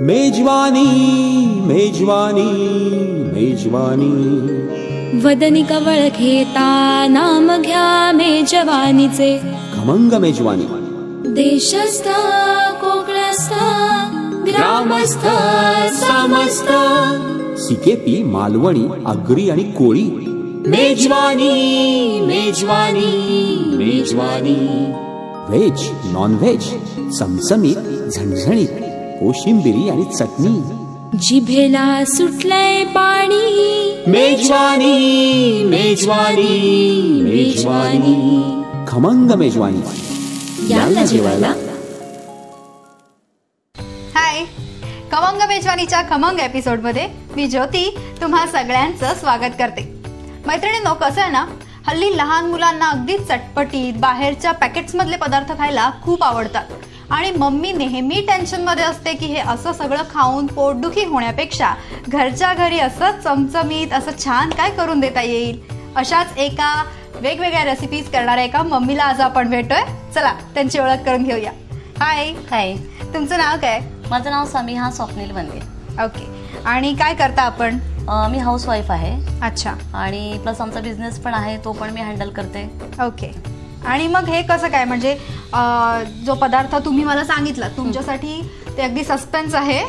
मेजवानी मेजवानी मेजवानी वदनी कवळ घेता नाम घ्या मेजवानीचे खमंग मेजवानी देशस्थ कोकणस्थ ग्रामस्थ समस्त सिकेपी मालवणी आगरी आणि कोळी मेजवानी मेजवानी मेजवानी व्हेज नॉन व्हेज चमचमीत झणझणीत कोशिंबिरी आणि चटणी जिभेला सुटलंय पाणी मेजवानी मेजवानी मेजवानी खमंग मेजवानी याला जेवायला. हाय, खमंग मेजवानीच्या खमंग एपिसोडमध्ये मी ज्योती तुम्हा सगळ्यांचं स्वागत करते. मैत्रिणींनो, कसं आहे ना, हल्ली लहान मुलांना अगदी चटपटीत बाहेरच्या पॅकेट्समधले पदार्थ खायला खूप आवडतात आणि मम्मी नेहमी टेन्शनमध्ये असते की हे असं सगळं खाऊन पोटदुखी होण्यापेक्षा घरच्या घरी असं चमचमीत असं छान काय करून देता येईल. अशाच एका वेगवेगळ्या रेसिपीज करणाऱ्या एका मम्मीला आज आपण भेटतोय. चला त्यांची ओळख करून घेऊया. हाय हाय, तुमचं नाव काय? माझं नाव समीहा स्वप्नील बनगे. ओके, आणि काय करता आपण? मी हाऊसवाईफ आहे. अच्छा. आणि प्लस आमचा बिझनेस पण आहे, तो पण मी हँडल करते. ओके. आणि मग हे कसं काय, म्हणजे जो पदार्थ तुम्ही मला सांगितला तुमच्यासाठी ते अगदी सस्पेन्स आहे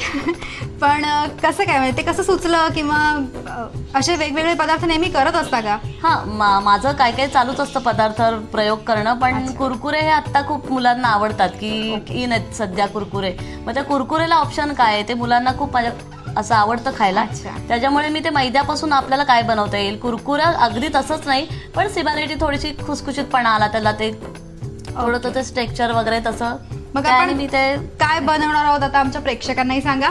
पण कसं काय, म्हणजे ते कसं सुचलं, किंवा असे वेगवेगळे पदार्थ नेहमी करत असता का? हां, माझं काय काय चालूच असतं पदार्थ प्रयोग करणं, पण कुरकुरे हे आत्ता खूप मुलांना आवडतात की इन आहेत सध्या कुरकुरे. मग त्या कुरकुरेला ऑप्शन काय, ते मुलांना खूप माझ्या असं आवडतं खायला. त्याच्यामुळे मी ते मैद्यापासून आपल्याला काय बनवता येईल. कुरकुरा अगदी तसंच नाही, पण सिमिलॅरिटी थोडीशी खुसखुशीतपणा आला त्याला, ते थोडं ते स्ट्रक्चर वगैरे तसं. मग आपण मी ते काय बनवणार आहोत आता आमच्या प्रेक्षकांनाही सांगा.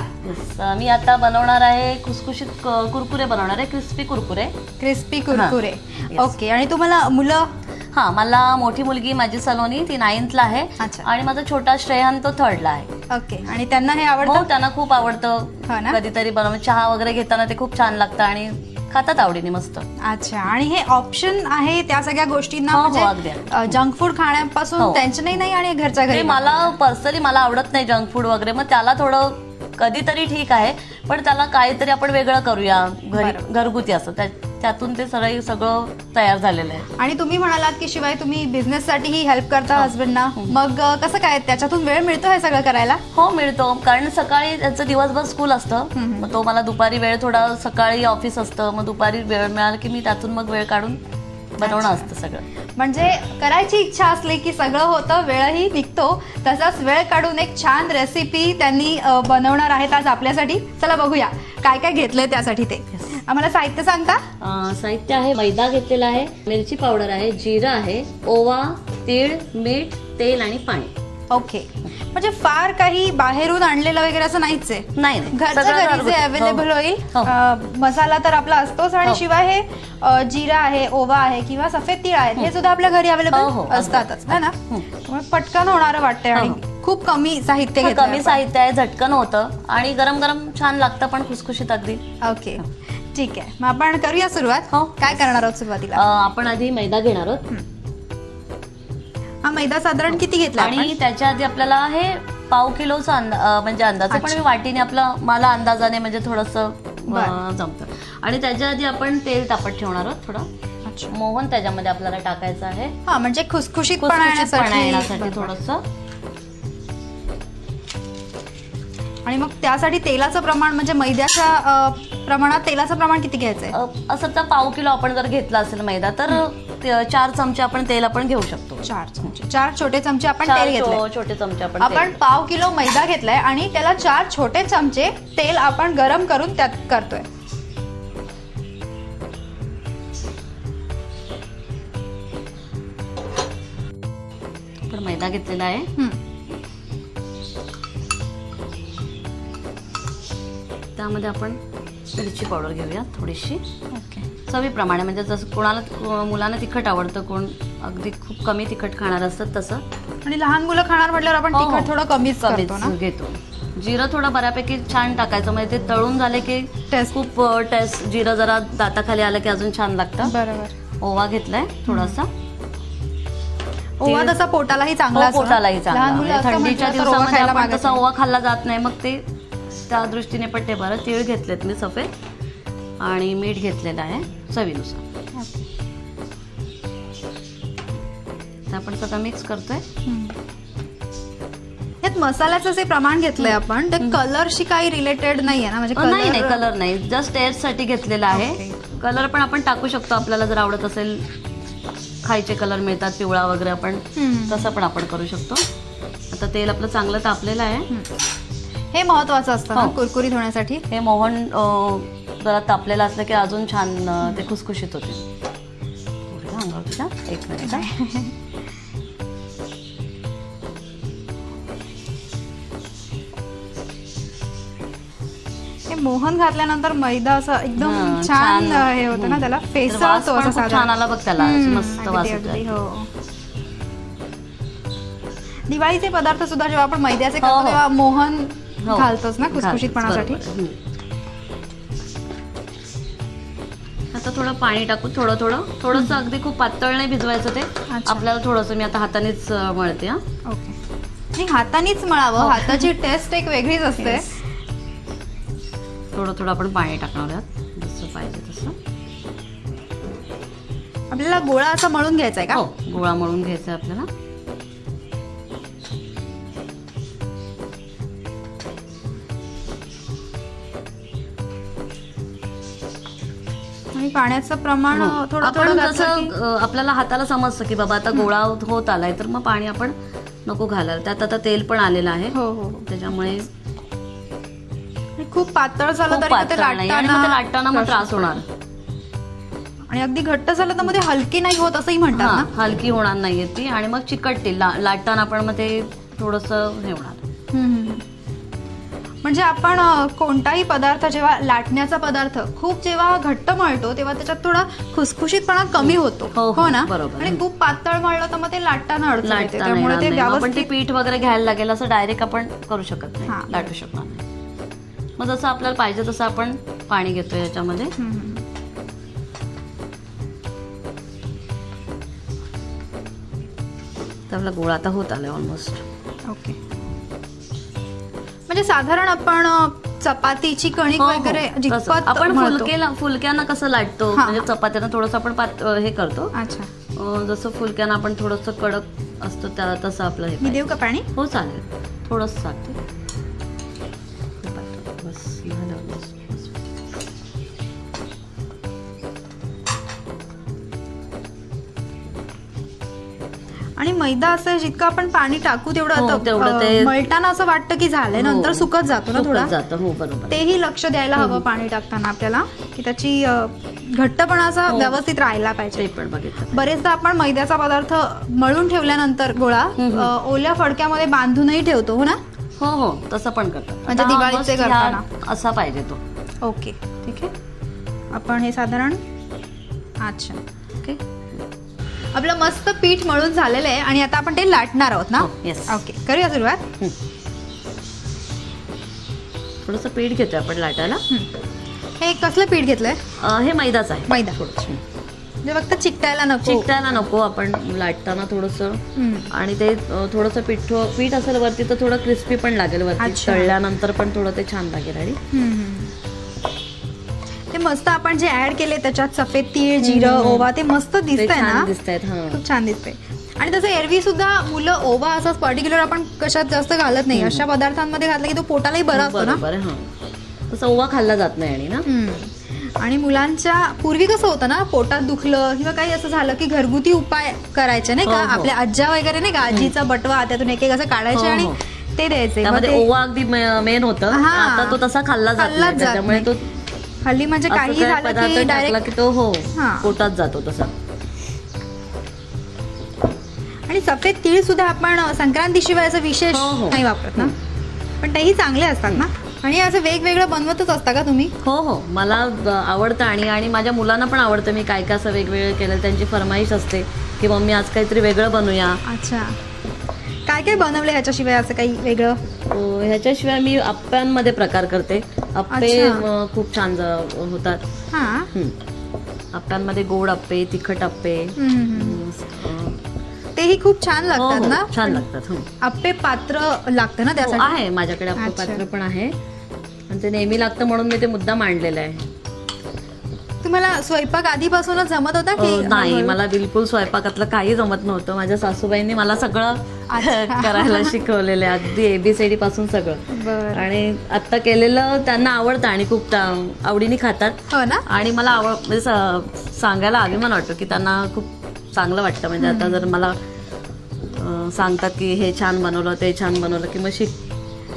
मी आता बनवणार आहे खुसखुशीत कुरकुरे बनवणार आहे, crispy Kurkure. Crispy Kurkure. Okay. आणि तुम्हाला मुलं? हा, मला मोठी मुलगी माझी सलोनी, ती 9th ला आहे. आणि माझा छोटा श्रेयान तो 3rd ला आहे. ओके. आणि त्यांना हे आवडतं? त्यांना खूप आवडतं. कधीतरी बनवून चहा वगैरे घेताना ते खूप छान लागतं आणि खातात आवडीने मस्त. अच्छा. आणि हे ऑप्शन आहे त्या सगळ्या गोष्टींना, म्हणजे जंक फूड खाण्यापासून टेन्शनही नाही आणि घरच्या घरी. मला पर्सनली मला आवडत नाही जंक फूड वगैरे, मग त्याला थोडं कधीतरी ठीक आहे, पण त्याला काहीतरी आपण वेगळं करूया घरगुती असं, त्यातून ते सगळं तयार झालेलं आहे. आणि तुम्ही म्हणालात की शिवाय तुम्ही बिझनेस साठीही हेल्प करता हजबंडना, मग कसं काय त्याच्यातून वेळ मिळतो हे सगळं करायला? हो, मिळतो. कारण सकाळी त्याचं दिवसभर स्कूल असतं, मग तो मला दुपारी वेळ, थोडा सकाळी ऑफिस असतं, मग दुपारी वेळ मिळाला की मी त्यातून मग वेळ काढून बनवणं असतं सगळं. म्हणजे करायची इच्छा असली की सगळं होतं, वेळही निघतो. तसाच वेळ काढून एक छान रेसिपी त्यांनी बनवणार आहेत आज आपल्यासाठी. चला बघूया काय काय घेतलंय त्यासाठी. ते आम्हाला साहित्य सांगता? साहित्य आहे, मैदा घेतलेला आहे, मिरची पावडर आहे, जिरं आहे, ओवा, तीळ, मीठ, तेल आणि पाणी. ओके. म्हणजे फार काही बाहेरून आणलेलं वगैरे असं नाहीच आहे? नाही, घरच्या घरी जे अवेलेबल होईल. मसाला तर आपला असतोच, आणि शिवाय हे जिरा आहे, ओवा आहे किंवा सफेद तीळ आहेत, हे सुद्धा आपल्या घरी अवेलेबल असतातच ना. पटकन होणारं वाटतंय आणि खूप कमी साहित्य आहे, झटकन होतं आणि गरम गरम छान लागतं पण खुसखुशीत अगदी. ओके, ठीक आहे. मग आपण करूया सुरुवात. काय करणार आहोत सुरुवातीला? आपण आधी मैदा घेणार आहोत. हा मैदा साधारण किती घेतला? आणि त्याच्या आधी आपल्याला हे पाव किलोचा म्हणजे अंदाज, पण मी वाटीने मला अंदाजाने म्हणजे थोडंसं जमतं. आणि त्याच्या आधी आपण तेल तापत ठेवणार आहोत थोडं. मोहन त्याच्यामध्ये आपल्याला टाकायचं आहे. हा, म्हणजे खुसखुशीतपणा येण्यासाठी थोडंसं. आणि मग त्यासाठी तेलाचं प्रमाण, म्हणजे मैद्याच्या प्रमाणात तेलाचं प्रमाण किती घ्यायचंय? असं तर पाव किलो आपण जर घेतला असेल मैदा तर 4 चमचे आपण तेल आपण घेऊ शकतो. 4 चमचे, 4 छोटे चमचे आपण तेल घेतले. छोटे चमचे आपण पाव किलो मैदा घेतलाय आणि त्याला 4 छोटे चमचे तेल आपण गरम करून त्यात करतोय. आपण मैदा घेतलेला आहे, त्यामध्ये आपण मिरची पावडर घेऊया थोडीशी. ओके. चवीप्रमाणे, म्हणजे जसं कोणाला मुलांना तिखट आवडतं, कोण अगदी खूप कमी तिखट खाणार असतात तसं. आणि लहान मुलं खाणार म्हटल्यावर आपण तिखट थोडं कमीच घेतो. जिरं थोडं बऱ्यापैकी छान टाकायचं, म्हणजे ते तळून झाले की खूप टेस्ट, जिरं जरा दाताखाली आलं की अजून छान लागतं. बरोबर. ओवा घेतलाय थोडासा. ओवा तसा पोटालाही चांगला, पोटालाही चांगला. थंडीच्या दिवसामध्ये आपण तसा ओवा खाल्ला जात नाही, मग ते त्या दृष्टीने पण ते बरं. तीळ घेतलेत मी सफेद आणि मीठ घेतलेलं आहे चवीनुसार. तर आपण सगळं मिक्स करतोय. यात मसाल्याचं जे प्रमाण घेतलंय आपण ते कलरशी काही रिलेटेड नाहीये ना? म्हणजे नाही कलर नाही, जस्ट टेस्ट साठी घेतलेला आहे. कलर पण आपण टाकू शकतो आपल्याला जर आवडत असेल. खायचे कलर मिळतात पिवळा वगैरे, आपण तसं पण आपण करू शकतो. आता तेल आपलं चांगलं तापलेलं आहे. हे महत्वाचं असतं ना कुरकुरीत होण्यासाठी. हे मोहन जरा तापलेलं असलं की अजून छान ते खुसखुशीत होते. एक मिनिट. हे मोहन घातल्यानंतर मैदा असं एकदम छान हे होतं ना, त्याला फेसळतो असं छान आला बघ त्याला, मस्त वास येतो. दिवाळीचे पदार्थ सुद्धा जेव्हा आपण मैद्याचे करतो तेव्हा मोहन घालतोच ना खुसखुशीतपणासाठी. आता थोडं पाणी टाकू, थोडंसं अगदी खूप पातळ नाही भिजवायचं ते आपल्याला. थोडंसं मी आता हातानेच मळते. ओके, हातानेच मळावं. हाताची टेस्ट एक वेगळीच असते. थोडं आपण पाणी टाकणार आहोत जसं पाहिजे तसं. आपल्याला गोळा असा मळून घ्यायचा आहे का? हो, गोळा मळून घ्यायचा आहे आपल्याला. आणि पाण्याचं प्रमाण थोडं जसं आपल्याला हाताला समजतं की बाबा आता गोळा होत आलाय, तर मग पाणी आपण नको घालायला. त्यात आता तेल पण आलेलं आहे. त्याच्यामुळे खूप पातळ झालं तरी ते लाटताना मग त्रास होणार. आणि अगदी घट्ट झालं तर मध्ये हलकी नाही होत असंही म्हणतात ना? हलकी होणार नाहीये ती आणि मग चिकटतील. लाटताना पण मग ते थोडंसं हे होणार. म्हणजे आपण कोणताही पदार्थ जेव्हा लाटण्याचा पदार्थ खूप जेव्हा घट्ट मळतो तेव्हा त्याच्यात थोडा खुसखुशीतपणा कमी होतो. हो ना? बरोबर. आणि खूप पातळ मळलं तर मग ते लाटताना अडचण येते. त्यामुळे ते व्यवस्थित पीठ वगैरे घ्यायला लागेल असं डायरेक्ट आपण करू शकत नाही, लाटू शकणार नाही. मग जसं आपल्याला पाहिजे तसं आपण पाणी घेतो याच्यामध्ये. तर आपला गोळा आता होत आलाय ऑलमोस्ट. ओके, म्हणजे साधारण आपण चपातीची कणिक वगैरे जितपत आपण फुलक्यांना कसं लाटतो, म्हणजे चपात्यांना थोडंसं आपण हे करतो. अच्छा, जसं फुलक्यांना आपण थोडंसं कडक असतं तसं आपलं हे. देऊ का पाणी? हो चालेल, थोडंसं टाकते. आणि मैदा असं जितकं आपण पाणी टाकू तेवढं ते मळताना असं वाटतं की झालंय, नंतर सुकत जातो ना थोडा. तेही लक्ष द्यायला हवं पाणी टाकताना आपल्याला, की त्याची घट्टपणा असा व्यवस्थित राहायला पाहिजे. बरेचदा आपण मैद्याचा पदार्थ मळून ठेवल्यानंतर गोळा ओल्या फडक्यामध्ये बांधूनही ठेवतो. हो ना? हो, तसं पण करतात. म्हणजे दिवाळीचे करताना असा पाहिजे तो. ओके, ठीक आहे. आपण हे साधारण अच्छा, ओके, आपलं मस्त पीठ मळून झालेलं आहे आणि आता आपण ते लाटणार आहोत ना? ओके, करूया सुरुवात. थोडंसं पीठ घेतोय आपण लाटायला. हे कसलं पीठ घेतलंय? हे मैदाच आहे. मैदा. म्हणजे फक्त चिकटायला नको आपण लाटताना थोडंसं. आणि ते थोडंसं पीठ असेल वरती तर थोडं क्रिस्पी पण लागेल वरती. तळल्यानंतर पण थोडं ते छान लागेल. आणि ते मस्त आपण जे ऍड केले त्याच्यात सफेद तीळ, जिरं, ओवा, ते मस्त दिसतंय ना? खूप छान दिसतंय. आणि तसं एरवी सुद्धा मुलं ओवा असा पर्टिक्युलर आपण कशात जास्त घालत नाही. अशा पदार्थांमध्ये घातला की तो पोटालाही बरा असतो ना? तसं ओवा खाल्ला जात नाही. आणि ना, आणि मुलांच्या पूर्वी कसं होतं ना, पोटात दुखलं किंवा काही असं झालं की घरगुती उपाय करायचे नाही का? आपल्या आज्या वगैरे नाही का, आजीचा बटवा त्यातून एक असं काढायचे आणि ते द्यायचे. ओवा अगदी मेन होतं. आता तो तसा खाल्ला जात, त्यामुळे तो हल्ली म्हणजे काही झालं की डायरेक्ट तो पोटात जातो तसा. आणि सफेद तीळ सुद्धा आपण संक्रांतीशिवाय असं विशेष नाही वापरत ना, पण तेही चांगले असतात ना. आणि असं वेगवेगळं बनवतच असता का तुम्ही? हो, मला आवडतं आणि माझ्या मुलांना पण आवडतं. मी काय असं वेगवेगळं केलं, त्यांची फरमाईश असते की मम्मी आज काहीतरी वेगळं बनवूया. अच्छा, काय काय बनवलं ह्याच्याशिवाय असं काही वेगळं? ह्याच्याशिवाय मी आप्प्यांमध्ये प्रकार करते. आप्पे खूप छान होतात. आप्प्यांमध्ये गोड आप्पे, तिखट आप्पे, तेही खूप छान लागतात ना? छान लागतात. आप्पे पात्र लागतं ना त्यासाठी? आहे माझ्याकडे आप्पे पात्र पण आहे. ते नेहमी लागतं म्हणून मी ते मुद्दा मांडलेलं आहे. तुम्हाला स्वयंपाक आधीपासूनच जमत होता की नाही, मला बिलकुल स्वयंपाकातलं काही जमत नव्हतं. माझ्या सासूबाईंनी मला सगळं करायला शिकवलेलं आहे, अगदी ABCD पासून सगळं. आणि आता केलेलं त्यांना आवडतं आणि खूप आवडीने खातात. हो ना. आणि मला म्हणजे सांगायला अभिमान वाटतो की त्यांना खूप चांगलं वाटतं. म्हणजे आता जर मला सांगतात की हे छान बनवलं ते छान बनवलं की मग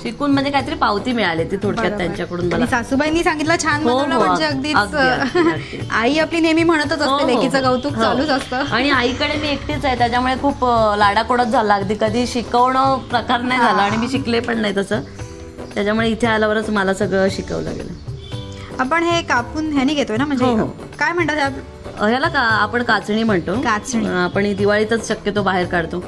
शिकून म्हणजे काहीतरी पावती मिळाली ती थोडक्यात त्यांच्याकडून मला. सासूबाईंनी सांगितलं छान बनवलं म्हणजे अगदीच. आई आपली नेहमी म्हणतच असते लेकीचं कौतुक चालूच असतं. आणि आईकडे मी एकटीच आहे त्याच्यामुळे खूप लाडाकोडाच झाला. अगदी कधी शिकवणं प्रकार नाही झाला आणि मी शिकले पण नाही तसं. त्याच्यामुळे इथे आल्यावरच मला सगळं शिकवलं गेलं. आपण हे कापून ह्यानी घेतोय ना, म्हणजे काय म्हणतात ह्याला का आपण काचणी म्हणतो. काचणी आपण दिवाळीतच शक्यतो बाहेर काढतो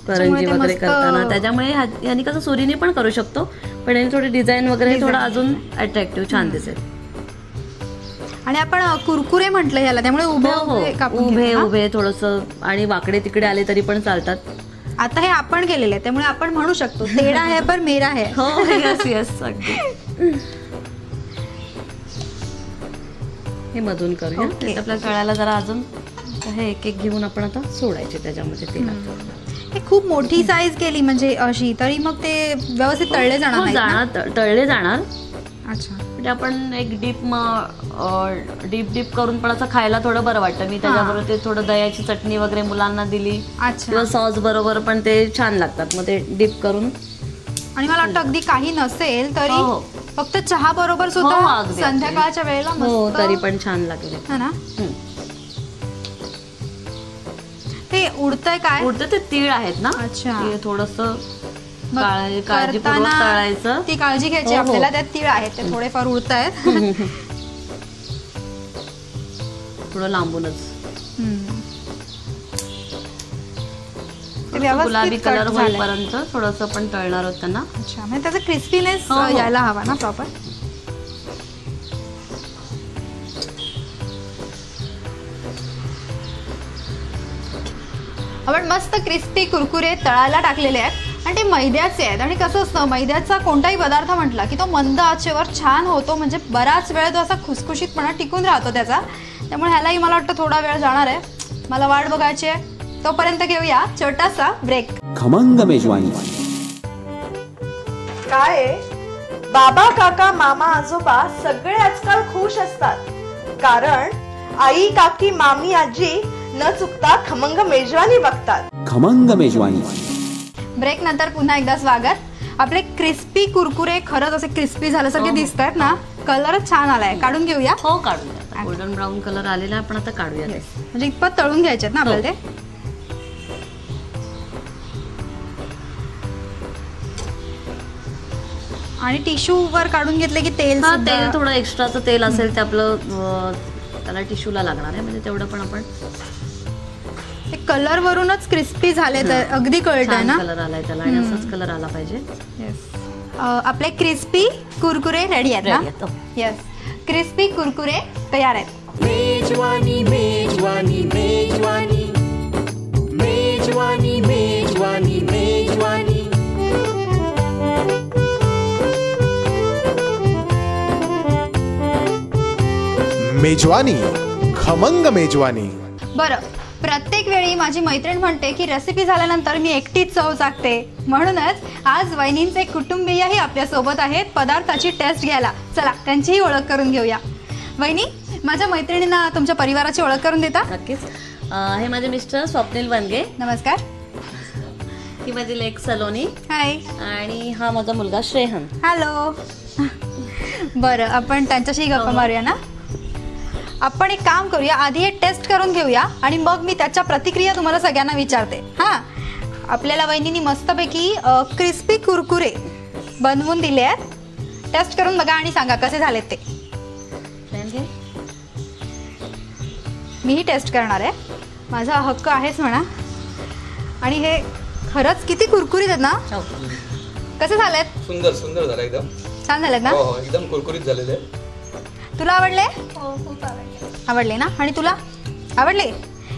करंजी वगैरे करताना. त्याच्यामुळे यांनी कसं सुरीने पण करू शकतो, पण यांनी थोडी डिझाईन वगैरे थोडं अजून अट्रॅक्टिव्ह छान दिसेल. आणि आपण कुरकुरे म्हटलं ह्याला, त्यामुळे उभे उभे थोडंसं आणि वाकडे तिकडे आले तरी पण चालतात. आता हे आपण केलेले त्यामुळे आपण म्हणू शकतो तेरा है पर मेरा है. हो, यस अगदी. हे मधून करूया. आपल्या तळ्याला जरा अजून हे एक एक घेऊन आपण आता सोडायचे त्याच्यामध्ये तेलात. हे खूप मोठी साईज केली म्हणजे अशी, तरी मग ते व्यवस्थित तळले जाणार. तळले जाणार. अच्छा. म्हणजे आपण एक डीप करून पण असं खायला थोडं बरं वाटतं. मी त्याच्याबरोबर ते थोडं दह्याची चटणी वगैरे मुलांना दिली किंवा सॉस बरोबर पण ते छान लागतात. मग ते डीप करून. आणि मला वाटतं अगदी काही नसेल तरी फक्त चहा बरोबर सुद्धा संध्याकाळच्या वेळेला हो तरी पण छान लागेल ना. ते उडतंय काय? उडतं ते तीळ आहेत ना. अच्छा. थोडंसं काळजीपूर्वक तळायचं. ती काळजी घ्यायची आपल्याला. त्यात तीळ आहेत ते थोडेफार उडतायत. थोडं लांबूनच व्यवस्थित गुलाबी कलर होईपर्यंत थोडंसं पण तळणार आहोत त्यांना. अच्छा, म्हणजे त्याचा क्रिस्पीनेस यायला हवा ना प्रॉपर. आपण मस्त क्रिस्पी कुरकुरे तळायला टाकलेले आहेत आणि ते मैद्याचे आहेत. आणि कसं असतं, मैद्याचा कोणताही पदार्थ म्हटला की तो मंद आचेवर छान होतो, म्हणजे बराच वेळ तो असा खुसखुशीतपणा टिकून राहतो त्याचा. त्यामुळे ह्यालाही मला वाटतं थोडा वेळ जाणार आहे. मला वाट बघायची आहे. तोपर्यंत घेऊया छोटासा ब्रेक. खमंग मेजवानी. काय बाबा काका मामा आजोबा सगळे आजकाल खुश असतात, कारण आई काकी मामी आजी न चुकता खमंग मेजवानी बघतात. खमंग मेजवानी. ब्रेक नंतर पुन्हा एकदा स्वागत. आपले क्रिस्पी कुरकुरे खरंच असे क्रिस्पी झाल्यासारखे दिसतात ना. कलरच छान आलाय. काढून घेऊया. हो काढूया. गोल्डन ब्राऊन कलर आलेला आपण आता काढूया. म्हणजे इतपत तळून घ्यायचे ना आपल्याला ते. आणि टिश्यू वर काढून घेतले की तेल थोडं एक्स्ट्राचं तेल असेल ते आपलं त्याला टिश्यूला लागणार आहे. म्हणजे तेवढं पण आपण कलर वरूनच क्रिस्पी झाले तर अगदी कळतंय ना. कलर आलाय त्याला आणि असाच कलर आला पाहिजे. आपले क्रिस्पी कुरकुरे रेडी आहेत ना. येस, क्रिस्पी कुरकुरे तयार आहेत. मेजवानी मेजवानी मेजवानी मेजवानी मेजवानी मेजवानी. मेजवानी खमंग मेजवानी. बरं, प्रत्येक वेळी माझी मैत्रीण म्हणते की रेसिपी झाल्यानंतर मी एकटीच चव चाकते, म्हणूनच आज वहिनींचे कुटुंबीयही आपल्या सोबत आहेत पदार्थाची टेस्ट घ्यायला. चला त्यांचीही ओळख करून घेऊया. वहिनी, माझ्या मैत्रिणींना तुमच्या परिवाराची ओळख करून देता? नक्कीच. हे माझे मिस्टर स्वप्नील वनगे. नमस्कार. ही माझी लेक सलोनी. हाय. आणि हा माझा मुलगा श्रेहन. हॅलो. बरं, आपण त्यांच्याशी गप्पा मारूया ना. आपण एक काम करूया, आधी हे टेस्ट करून घेऊया आणि मग मी त्याच्या प्रतिक्रिया तुम्हाला सगळ्यांना विचारते. हां, आपल्याला वहिनींनी मस्तपैकी क्रिस्पी कुरकुरे बनवून दिले आहेत. टेस्ट करून बघा आणि सांगा कसे झालेत ते. मीही टेस्ट करणार आहे, माझा हक्क आहेच म्हणा. आणि हे खरंच किती कुरकुरीत आहेत ना. कसे झालेत? सुंदर सुंदर झालं, एकदम छान झालेत ना. हो, एकदम कुरकुरीत झालेले. तुला आवडले? आवडले ना. आणि तुला आवडले?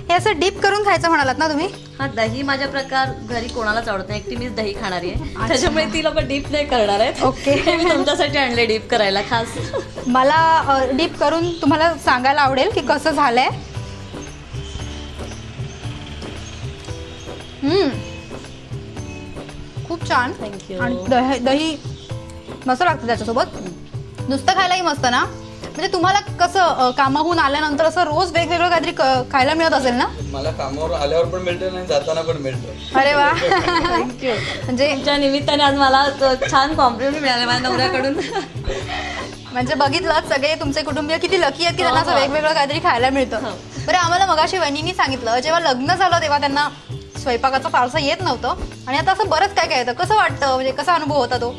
हे असं डीप करून खायचं म्हणालात ना तुम्ही? हा, दही माझ्या प्रकार घरी कोणालाच आवडत नाही, एकटी मीच दही खाणारी आहे, त्याच्यामुळे ती लोक डीप नाही करणार आहेत. ओके. मी तुमच्यासाठी आणले डीप करायला खास. मला डीप करून तुम्हाला सांगायला आवडेल की कसं झालंय. खूप छान. थँक्यू. आणि दही मस्त लागतं त्याच्यासोबत. नुसतं खायलाही मस्त ना. म्हणजे तुम्हाला कसं कामाहून आल्यानंतर असं रोज वेगवेगळं काहीतरी खायला मिळत असेल ना? मला कामावर आल्यावर पण मिळतं आणि जाताना पण मिळतं. अरे वा. थँक्यू. म्हणजे तुमच्या निमित्ताने आज मला छान कॉम्प्लिमेंट मिळाले माझ्या नवऱ्याकडून. म्हणजे बघितलं सगळे तुमचे कुटुंबीय किती लकी आहेत की त्यांना असं वेगवेगळं काहीतरी खायला मिळतं. बरं, आम्हाला मगाशी वहिनींनी सांगितलं जेव्हा लग्न झालं तेव्हा त्यांना स्वयंपाकाचं फारसं येत नव्हतं आणि आता असं बरंच काय काय येतं. कसं वाटतं, म्हणजे कसा अनुभव होता तो?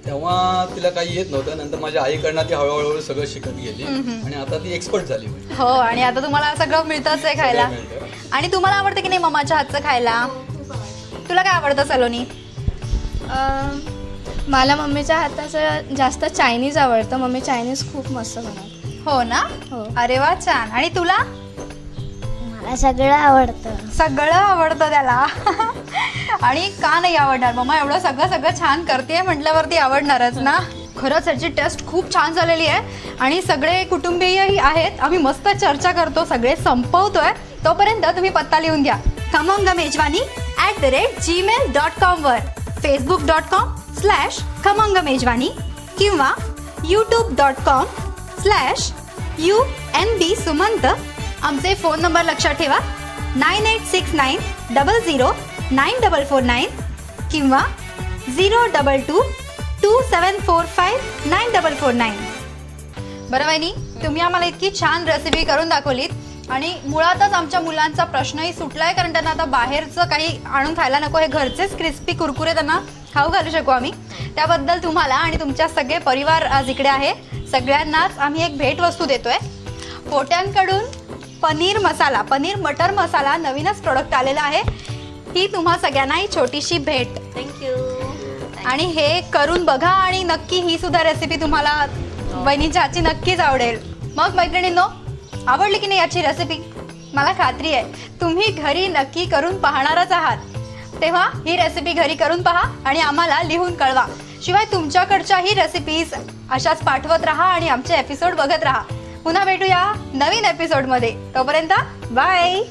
तेव्हा तिला काही येत नव्हतं, नंतर माझ्या आईकडनं ती हळूहळू सगळं शिकत गेली आणि आता ती एक्सपर्ट झाली. हो, आणि आता तुम्हाला सगळं मिळतंच आहे खायला. आणि तुम्हाला आवडतं की नाही मम्माच्या हातचं खायला? तुला काय आवडतं सलोनी? मला मम्मीच्या हाताचं जास्त चायनीज आवडतं. मम्मी चायनीज खूप मस्त बनवते. हो ना. हो. अरे वा, छान. आणि तुला? मला सगळं आवडतं. सगळं आवडतं त्याला. आणि का नाही आवडणार? मम्मा एवढं सगळं छान करते म्हटल्यावरती आवडणारच ना. खरंच याची टेस्ट खूप छान झालेली आहे आणि सगळे कुटुंबीयही आहेत. आम्ही मस्त चर्चा करतो, सगळे संपवतोय. तोपर्यंत तुम्ही पत्ता लिहून घ्या. खमंगमेजवानी@gmail.com वर, facebook.com/खमंगमेजवानी किंवा youtube.com/UNB-सुमंत. आमचे फोन नंबर लक्षात ठेवा, 9869009449 किंवा 02227459449. बरं वहिनी, तुम्ही आम्हाला इतकी छान रेसिपी करून दाखवलीत आणि मुळातच आमच्या मुलांचा प्रश्नही सुटलाय, कारण त्यांना आता बाहेरचं काही आणून खायला नको, हे घरचेच क्रिस्पी कुरकुरे त्यांना खाऊ घालू शकू आम्ही. त्याबद्दल तुम्हाला आणि तुमच्या सगळे परिवार आज इकडे आहे, सगळ्यांनाच आम्ही एक भेटवस्तू देतोय. पोट्यांकडून पनीर मटर मसाला नवीनच प्रोडक्ट आलेला आहे. ही तुम्हा सगळ्यांना ही छोटीशी भेट. थँक्यू. आणि हे करून बघा आणि नक्की ही सुद्धा रेसिपी तुम्हाला वहिनीच्या हातची नक्कीच आवडेल. मग मैत्रिणींनो, आवडली की नाही याची रेसिपी? मला खात्री आहे तुम्ही घरी नक्की करून पाहणारच आहात. तेव्हा ही रेसिपी घरी करून पहा आणि आम्हाला लिहून कळवा. शिवाय तुमच्याकडच्याही रेसिपीज अशाच पाठवत राहा आणि आमचे एपिसोड बघत राहा. पुन्हा भेटूया नवीन एपिसोडमध्ये. तोपर्यंत बाय.